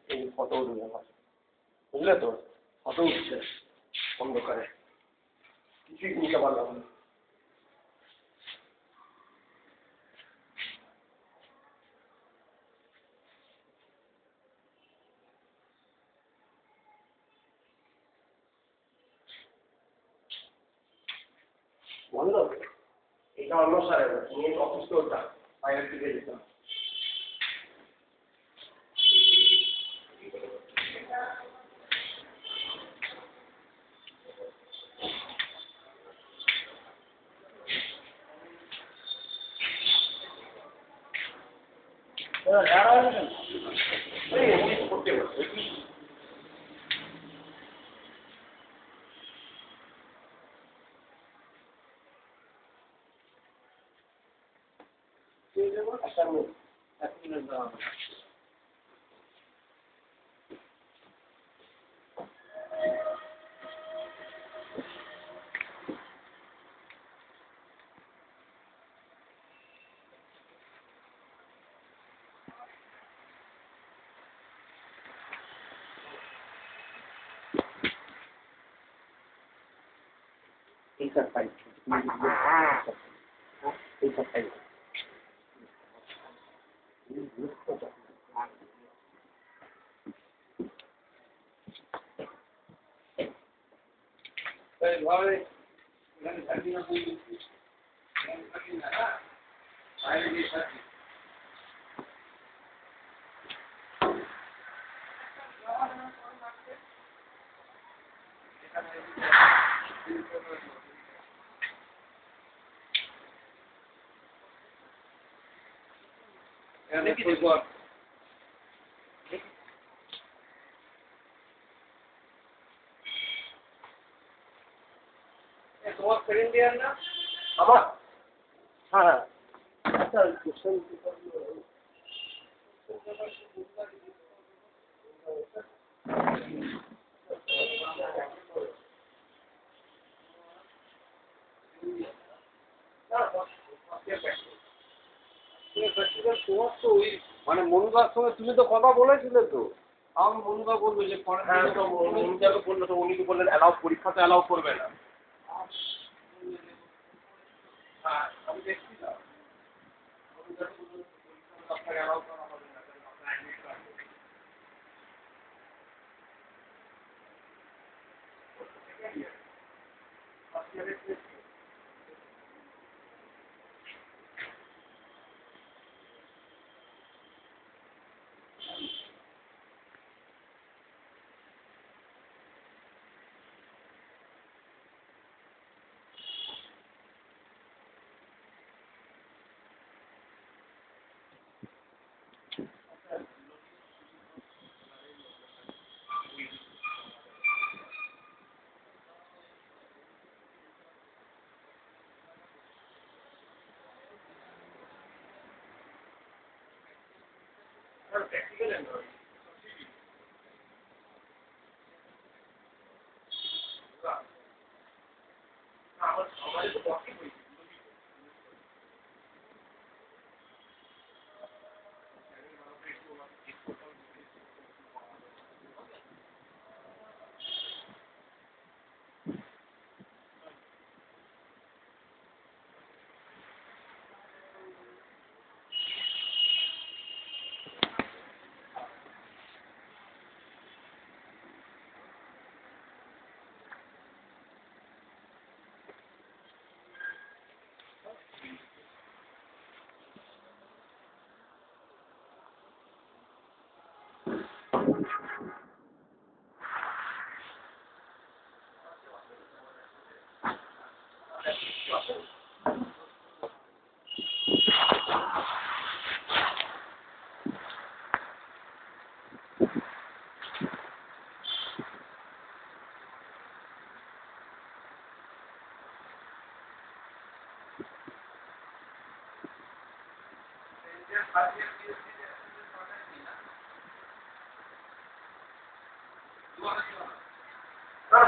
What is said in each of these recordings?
এই ফটো উঠবে আমার, বুঝলে তো? ফটো উঠছে অন্ধকারে, কিছুই কিনতে পারলাম না। বন্ধ, এটা অন্য স্যারের, তুমি অফিস তো ওটা বাইরের দিকে যেতাম। এই চারটাই এই চারটাই তোমার সেকেন্ড ইয়ার না আমার? হ্যাঁ আচ্ছা কোশ্চেন তোমার তো ওই মানে মনুদার সঙ্গে তুমি তো কথা বলেছিলে তো, আমি মনুদা বললো যে হ্যাঁ তো মনুদাকে বললো, তো উনি তো বললেন অ্যালাউ, পরীক্ষাতে অ্যালাউ করবে না। হ্যাঁ আমি দেখছি না অ্যালাউ করা হবে না।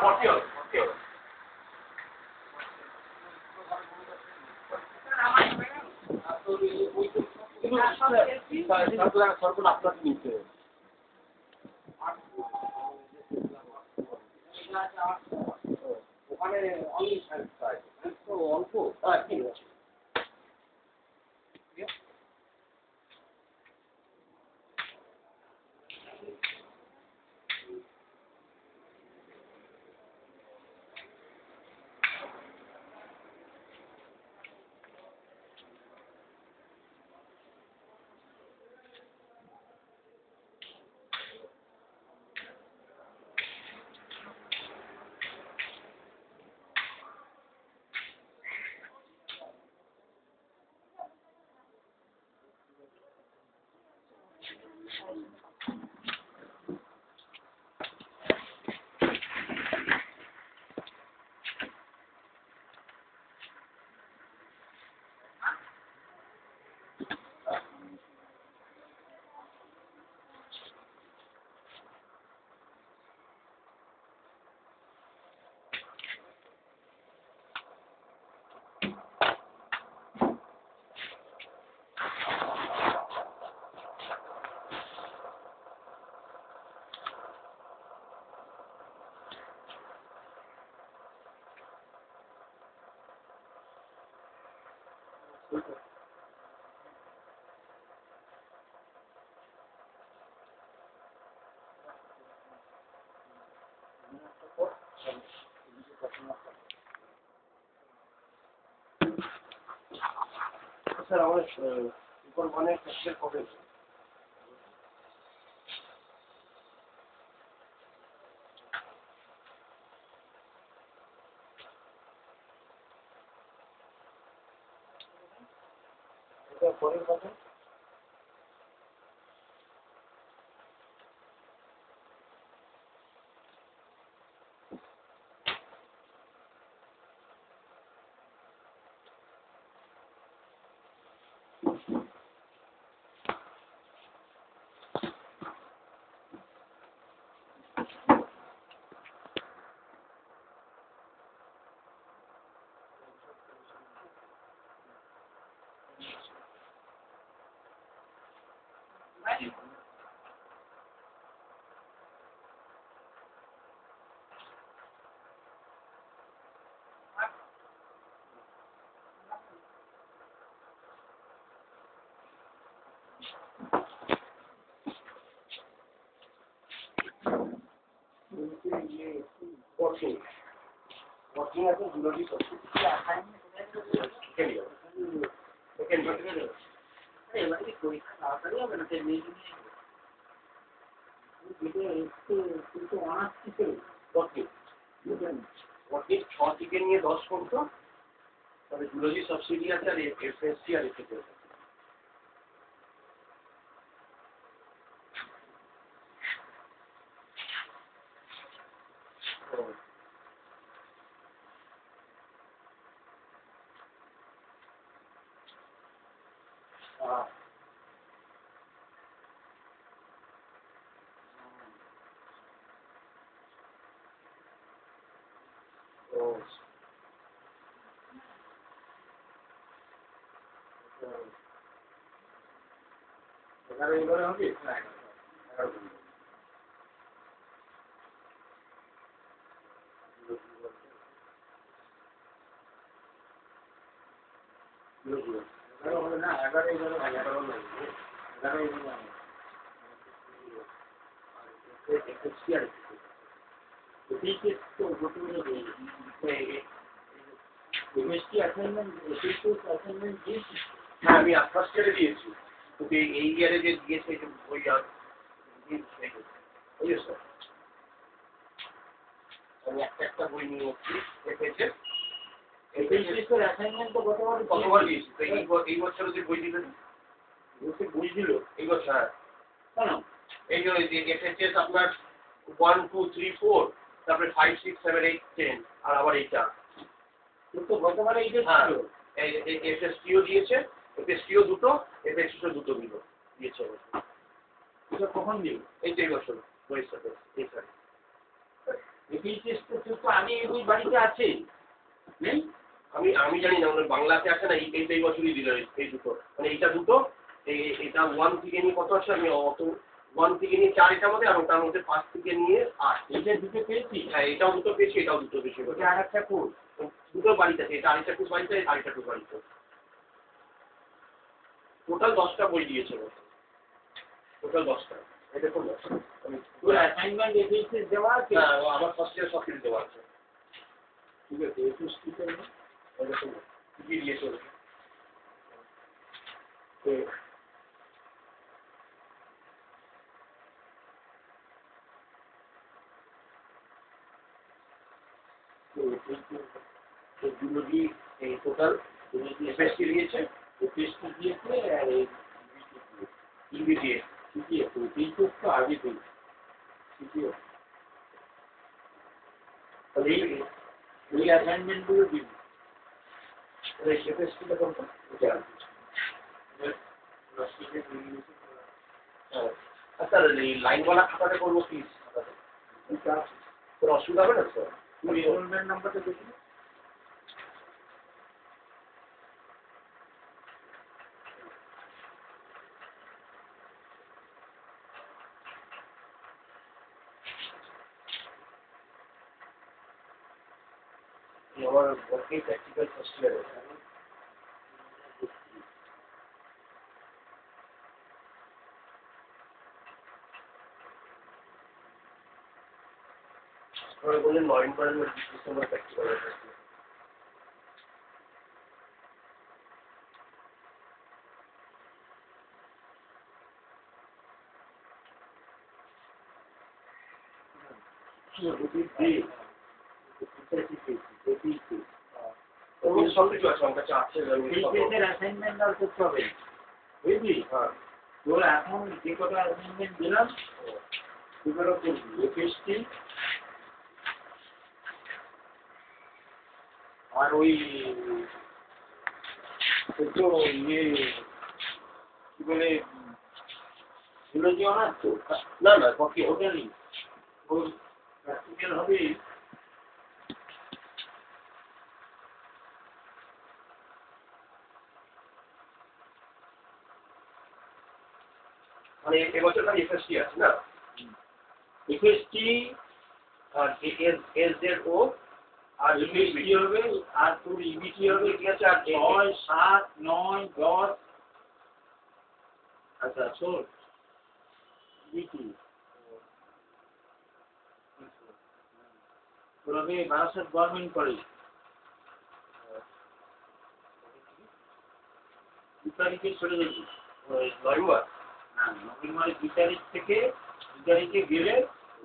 ভর্তি হল ভর্তি হল সরকার আপনাকে নিতে হবে। ওখানে অনেক সংস্থা আছে, তো অল্প ঠিক আছে। স্যার আমার উপর মানে কবে পরের কথা working as a zoology থেকে নিয়ে 10 করতো, তবে জুলজি সাবসিডি আছে আর এফএসসি আর এসে করতো। এগারো হবে না, 11 হবে না, 11 হ্যাঁ আমি ফার্স্ট ইয়ারে দিয়েছি, কিন্তু এই ইয়ারে যে দিয়েছে ওই বুঝেছো, আমি একটা বই নিয়ে এসেছি কতবার দিয়েছি, তো এই বছর যে বই দিলেন বই দিল এই বছর, হ্যাঁ এই জন্য এফএসএস আপনার 1 2 3 4 তারপরে 5 6 7 8 10 আর আবার এইটা তো গতবারে এই যে ছিল এফএসটিও দিয়েছে, এফএসটিও দুটো, এফএসটিও দুটো দিয়েছে এটা কখন দিল এই যে বছর বইয়ের সাথে এই স্যার এফএসটি তো আমি এই বই বাড়িতে আছে নেই, আমি জানি না ওনার বাংলাতে আছে না, এই বছরই দিল এই দুটো, মানে এইটা দুটো, এটা 1 থেকে নিয়ে কত আছে আমি অত 1 থেকে নিয়ে 4 এটার মধ্যে, আর ওটার মধ্যে 5 থেকে নিয়ে 8। এটা দুটো পেয়েছি। হ্যাঁ, এটাও দুটো পেয়েছি, এটাও দুটো পেয়েছি। ওটা আর একটা কোড। দুটো বাড়িতে আছে, এটা আরেকটা টুক বাড়িতে, আরেকটা টুক বাড়িতে। টোটাল 10টা বই দিয়েছে, টোটাল 10টা। এটা কোন 10? তোর অ্যাসাইনমেন্ট এফএসসি দেওয়া আছে? হ্যাঁ, আমার ফার্স্ট ইয়ার সব কিছু দেওয়া আছে। ঠিক আছে, এফএসসি করবে। এটা কোন কি দিয়েছে? এগুলো দিয়ে এই টোটাল এফএসসি দিয়েছে, এফএসসি দিয়েছে আর এই ইবি দিয়ে। সিপিএফ তো তো আগে পেয়েছি। সিপিএফ তাহলে এই অ্যাসাইনমেন্টগুলো দিবি। এফএসসিটা কত? এটা আচ্ছা, এই লাইনওয়ালা খাতাটা করবো প্লিজ। কোনো অসুবিধা হবে না স্যার? তুমি এনরোলমেন্ট নাম্বারটা দেখি। আমার ওয়ার্কিং প্র্যাকটিক্যাল ফার্স্ট ইয়ার। আপনারা বললেন নভেম্বর আর ডিসেম্বর প্র্যাকটিক্যাল। সব কিছু আছে, আমার কাছে আছে। অ্যাসাইনমেন্ট আর করতে হবে, বুঝলি? হ্যাঁ, তোর এখন যে কটা অ্যাসাইনমেন্ট দিলাম সেগুলো করবি। এফএসসি আর ওই তো ইয়ে কি বলে জুলজি অনার্স তো? না না, বাকি ওটা নেই, ওর প্র্যাকটিক্যাল হবে। মানে এবছর খালি এফএসসি আছে না? এফএসসি আর এসজেডও আর ইবিটি হবে, আর তোর ইবিটি হবে ঠিক আছে। আর 6, 7, 9, 10। আচ্ছা শোন, ইবিটি তোর হবে বারাসাত গভর্নমেন্ট কলেজ। 2 তারিখে চলে যাবি। নভেম্বর। হ্যাঁ, নভেম্বরের 2 তারিখ থেকে 2 তারিখে গেলে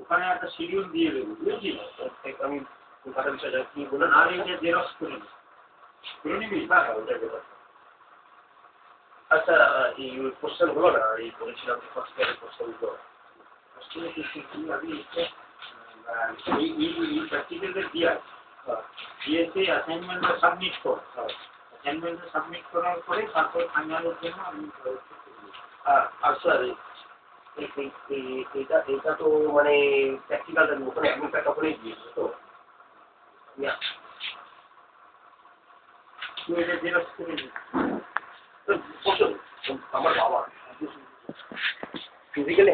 ওখানে একটা শিডিউল দিয়ে দেবো, বুঝেছিস? আমি কথা বিষয় কি বলে আর এইটা জেরক্স করে নিবি। হ্যাঁ হ্যাঁ, ওটাই ব্যাপার। আচ্ছা, এই কোশ্চেন হলো না, এই বলেছিলাম যে ফার্স্ট ইয়ারের কোশ্চেনগুলো। এই প্র্যাকটিক্যালটা দিয়ে দিয়েছে, অ্যাসাইনমেন্টটা সাবমিট কর। অ্যাসাইনমেন্টটা সাবমিট করার পরে তারপরে ফাইনালের জন্য আমি আর স্যার এটা তো মানে প্র্যাকটিক্যালটা ওখানে অ্যাডমিট কার্ড ওখানেই দিয়েছে তো? তুই এটা জেরক্স করে নিবি। বসুন, আমার বাবা ফিজিক্যালি